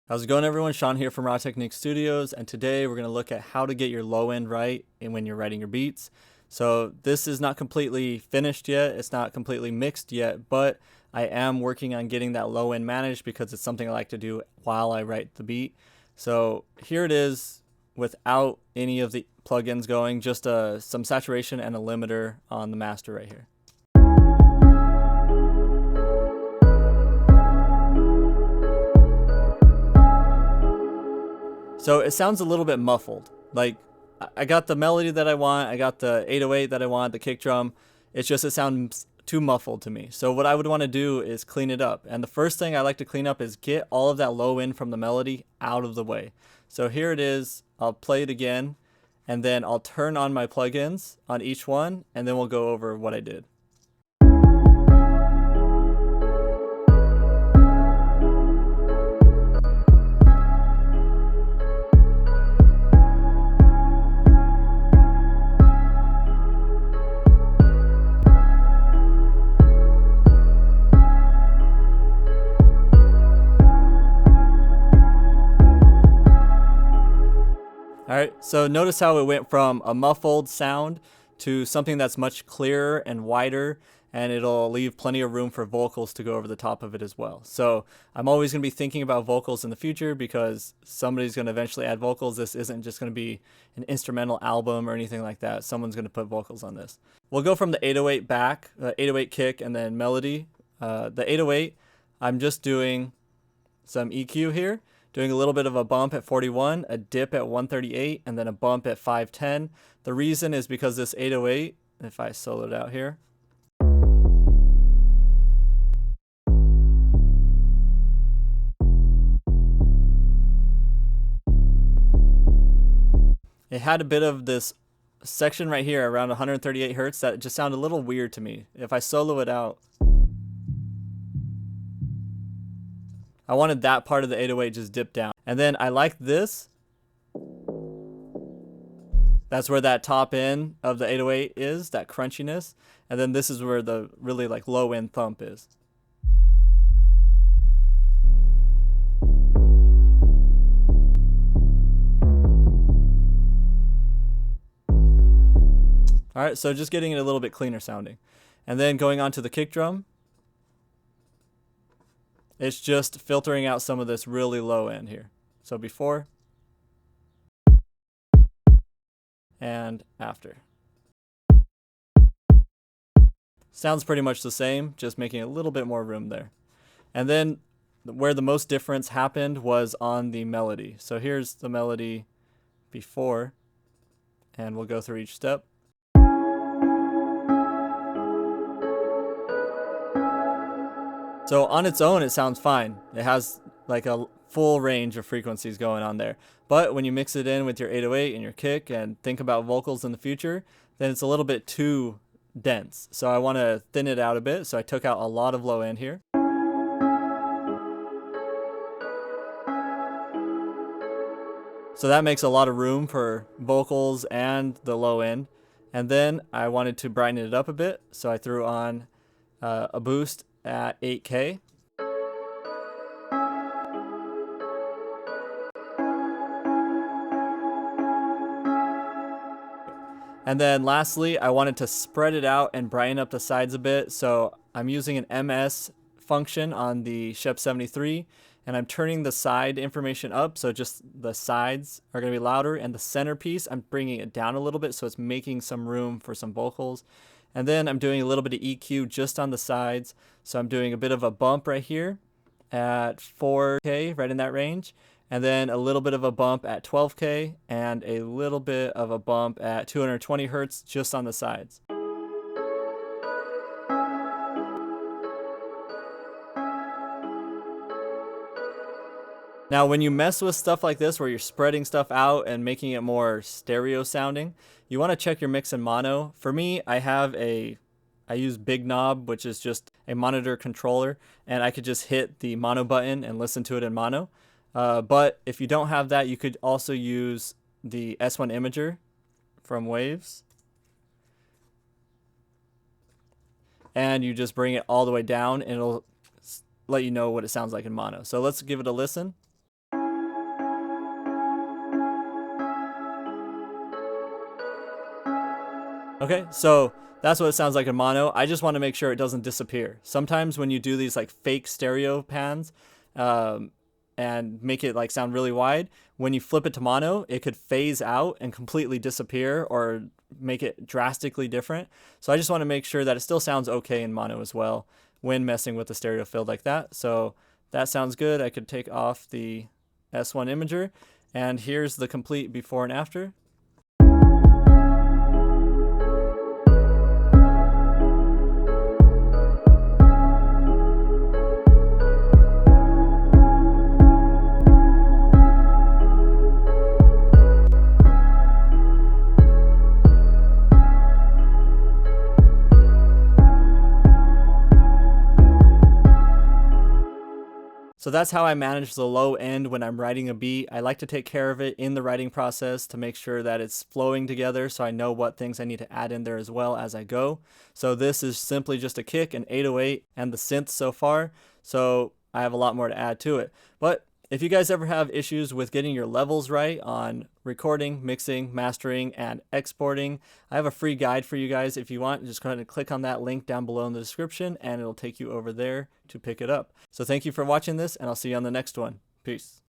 How's it going, everyone? Sean here from Raw Technique Studios, and today we're going to look at how to get your low end right when you're writing your beats. So this is not completely finished yet, it's not completely mixed yet, but I am working on getting that low end managed because it's something I like to do while I write the beat. So here it is without any of the plugins going, just some saturation and a limiter on the master right here. So it sounds a little bit muffled. Like, I got the melody that I want, I got the 808 that I want, the kick drum. It sounds too muffled to me. So what I would want to do is clean it up. And the first thing I like to clean up is get all of that low end from the melody out of the way. So here it is. I'll play it again, and then I'll turn on my plugins on each one, and then we'll go over what I did. Alright, so notice how it went from a muffled sound to something that's much clearer and wider, and it'll leave plenty of room for vocals to go over the top of it as well. So I'm always going to be thinking about vocals in the future because somebody's going to eventually add vocals. This isn't just going to be an instrumental album or anything like that. Someone's going to put vocals on this. We'll go from the 808 back, 808 kick, and then melody. The 808, I'm just doing some EQ here. Doing a little bit of a bump at 41, a dip at 138, and then a bump at 510. The reason is because this 808, if I solo it out here, it had a bit of this section right here around 138 hertz that just sounded a little weird to me. If I solo it out, I wanted that part of the 808 just dipped down. And then I like this. That's where that top end of the 808 is, that crunchiness. And then this is where the really like low end thump is. Alright, so just getting it a little bit cleaner sounding. And then going on to the kick drum. It's just filtering out some of this really low end here. So before and after. Sounds pretty much the same, just making a little bit more room there. And then where the most difference happened was on the melody. So here's the melody before, and we'll go through each step. So on its own, it sounds fine. It has like a full range of frequencies going on there. But when you mix it in with your 808 and your kick and think about vocals in the future, then it's a little bit too dense. So I want to thin it out a bit. So I took out a lot of low end here. So that makes a lot of room for vocals and the low end. And then I wanted to brighten it up a bit. So I threw on a boost at 8K. And then lastly, I wanted to spread it out and brighten up the sides a bit. So I'm using an MS function on the Shep 73, and I'm turning the side information up. So just the sides are going to be louder, and the centerpiece, I'm bringing it down a little bit. So it's making some room for some vocals. And then I'm doing a little bit of EQ just on the sides. So I'm doing a bit of a bump right here at 4K, right in that range. And then a little bit of a bump at 12K and a little bit of a bump at 220 hertz just on the sides. Now, when you mess with stuff like this, where you're spreading stuff out and making it more stereo sounding, you want to check your mix in mono. For me, I use Big Knob, which is just a monitor controller, and I could just hit the mono button and listen to it in mono. But if you don't have that, you could also use the S1 Imager from Waves. And you just bring it all the way down, and it'll let you know what it sounds like in mono. So let's give it a listen. Okay, so that's what it sounds like in mono. I just want to make sure it doesn't disappear. Sometimes when you do these like fake stereo pans, um, and make it like sound really wide, when you flip it to mono, it could phase out and completely disappear or make it drastically different. So I just want to make sure that it still sounds okay in mono as well when messing with the stereo field like that. So that sounds good. I could take off the S1 imager, and here's the complete before and after. So that's how I manage the low end when I'm writing a beat. I like to take care of it in the writing process to make sure that it's flowing together so I know what things I need to add in there as well as I go. So this is simply just a kick, an 808, and the synths so far. So I have a lot more to add to it. But if you guys ever have issues with getting your levels right on recording, mixing, mastering, and exporting, I have a free guide for you guys. If you want, just go ahead and click on that link down below in the description and it'll take you over there to pick it up. So thank you for watching this, and I'll see you on the next one. Peace.